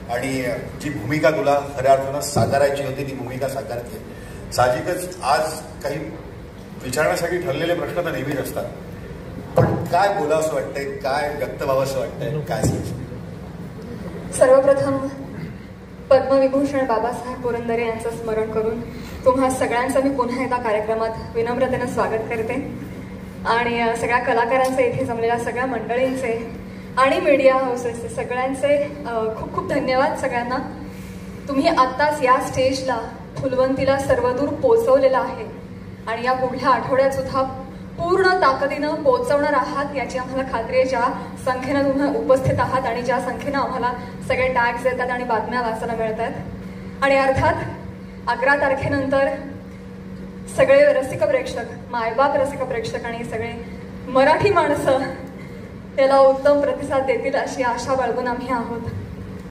आणि जी भूमिका तुला खऱ्या अर्थानं साकारायची होती ती भूमिका साकारते. साहजिकच आज काही विचारण्यासाठी ठरलेले प्रश्न तर नेहमीच असतात, पण काय बोलावंसं वाटतंय, काय व्यक्त व्हावंसं वाटतंय, काय सर्वप्रथम पद्मविभूषण बाबासाहेब पुरंदरे यांचं स्मरण करून तुम्हा सगळ्यांचं मी पुन्हा एकदा कार्यक्रमात विनम्रतेनं स्वागत करते. आणि सगळ्या कलाकारांचे, इथे जमलेल्या सगळ्या मंडळींचे आणि मीडिया हाऊसेसचे सगळ्यांचे खूप खूप धन्यवाद सगळ्यांना. तुम्ही आत्ताच या स्टेजला फुलवंतीला सर्वदूर पोचवलेला आहे आणि या पुढल्या आठवड्यात सुद्धा पूर्ण ताकदीनं पोहोचवणार आहात याची आम्हाला खात्री आहे. ज्या संख्येनं तुम्ही उपस्थित आहात आणि ज्या संख्येनं आम्हाला सगळे टॅग्स येतात आणि बातम्या वाचायला मिळत आहेत. आणि अर्थात 11 तारखेनंतर सगळे रसिक प्रेक्षक, मायबाप रसिक प्रेक्षक आणि सगळे मराठी माणसं त्याला उत्तम प्रतिसाद देतील अशी आशा बाळगून आम्ही आहोत.